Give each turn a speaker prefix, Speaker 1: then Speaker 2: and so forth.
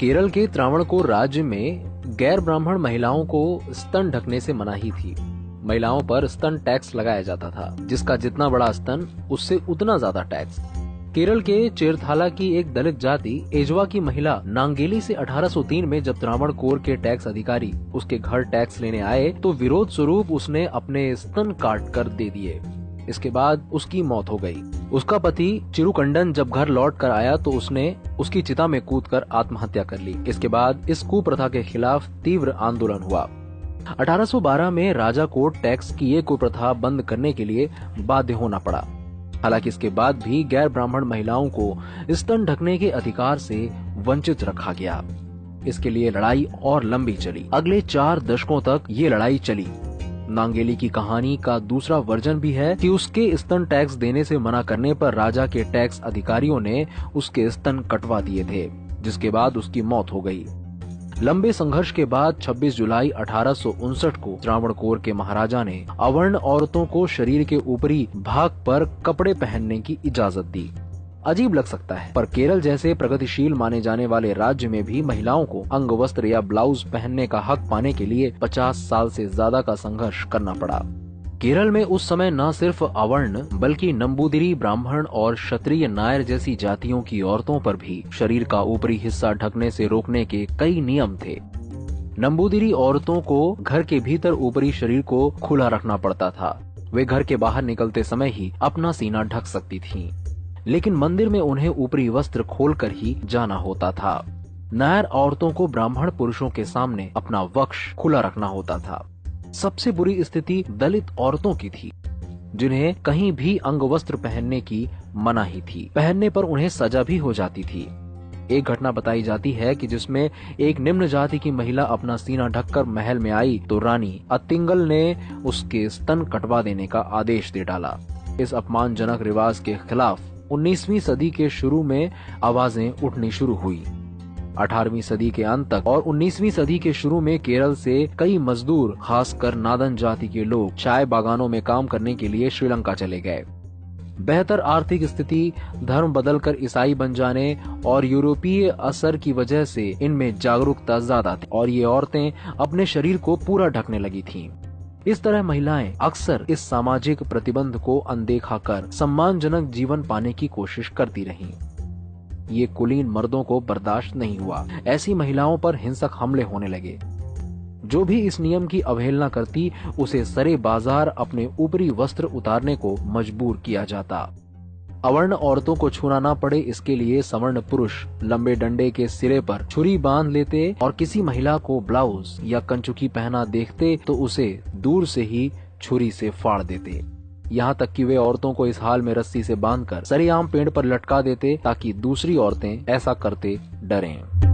Speaker 1: केरल के त्रावणकोर राज्य में गैर ब्राह्मण महिलाओं को स्तन ढकने से मनाही थी। महिलाओं पर स्तन टैक्स लगाया जाता था, जिसका जितना बड़ा स्तन उससे उतना ज्यादा टैक्स। केरल के चेरथाला की एक दलित जाति एजवा की महिला नांगेली से 1803 में जब त्रावणकोर के टैक्स अधिकारी उसके घर टैक्स लेने आए तो विरोध स्वरूप उसने अपने स्तन काट कर दे दिए। इसके बाद उसकी मौत हो गई। उसका पति चिरुकंडन जब घर लौट कर आया तो उसने उसकी चिता में कूदकर आत्महत्या कर ली। इसके बाद इस कुप्रथा के खिलाफ तीव्र आंदोलन हुआ। 1812 में राजा को टैक्स की ये कुप्रथा बंद करने के लिए बाध्य होना पड़ा। हालांकि इसके बाद भी गैर ब्राह्मण महिलाओं को स्तन ढकने के अधिकार से वंचित रखा गया। इसके लिए लड़ाई और लंबी चली। अगले 4 दशकों तक ये लड़ाई चली। नांगेली की कहानी का दूसरा वर्जन भी है कि उसके स्तन टैक्स देने से मना करने पर राजा के टैक्स अधिकारियों ने उसके स्तन कटवा दिए थे, जिसके बाद उसकी मौत हो गई। लंबे संघर्ष के बाद 26 जुलाई 1859 को त्रावणकोर के महाराजा ने अवर्ण औरतों को शरीर के ऊपरी भाग पर कपड़े पहनने की इजाजत दी। अजीब लग सकता है, पर केरल जैसे प्रगतिशील माने जाने वाले राज्य में भी महिलाओं को अंग वस्त्र या ब्लाउज पहनने का हक पाने के लिए 50 साल से ज्यादा का संघर्ष करना पड़ा। केरल में उस समय न सिर्फ अवर्ण बल्कि नंबूदिरी ब्राह्मण और क्षत्रिय नायर जैसी जातियों की औरतों पर भी शरीर का ऊपरी हिस्सा ढकने से रोकने के कई नियम थे। नंबूदिरी औरतों को घर के भीतर ऊपरी शरीर को खुला रखना पड़ता था। वे घर के बाहर निकलते समय ही अपना सीना ढक सकती थीं, लेकिन मंदिर में उन्हें ऊपरी वस्त्र खोलकर ही जाना होता था। नायर औरतों को ब्राह्मण पुरुषों के सामने अपना वक्ष खुला रखना होता था। सबसे बुरी स्थिति दलित औरतों की थी, जिन्हें कहीं भी अंग वस्त्र पहनने की मनाही थी। पहनने पर उन्हें सजा भी हो जाती थी। एक घटना बताई जाती है कि जिसमें एक निम्न जाति की महिला अपना सीना ढककर महल में आई तो रानी अतिंगल ने उसके स्तन कटवा देने का आदेश दे डाला। इस अपमानजनक रिवाज के खिलाफ 19वीं सदी के शुरू में आवाजें उठनी शुरू हुई। 18वीं सदी के अंत तक और 19वीं सदी के शुरू में केरल से कई मजदूर, खासकर नादन जाति के लोग चाय बागानों में काम करने के लिए श्रीलंका चले गए। बेहतर आर्थिक स्थिति, धर्म बदलकर ईसाई बन जाने और यूरोपीय असर की वजह से इनमें जागरूकता ज्यादा थी और ये औरतें अपने शरीर को पूरा ढकने लगी थीं। इस तरह महिलाएं अक्सर इस सामाजिक प्रतिबंध को अनदेखा कर सम्मानजनक जीवन पाने की कोशिश करती रहीं। ये कुलीन मर्दों को बर्दाश्त नहीं हुआ। ऐसी महिलाओं पर हिंसक हमले होने लगे। जो भी इस नियम की अवहेलना करती उसे सरे बाजार अपने ऊपरी वस्त्र उतारने को मजबूर किया जाता। अवर्ण औरतों को छूना न पड़े इसके लिए सवर्ण पुरुष लंबे डंडे के सिरे पर छुरी बांध लेते और किसी महिला को ब्लाउज या कंचुकी पहना देखते तो उसे दूर से ही छुरी से फाड़ देते। यहाँ तक कि वे औरतों को इस हाल में रस्सी से बांधकर सरेआम पेड़ पर लटका देते ताकि दूसरी औरतें ऐसा करते डरें।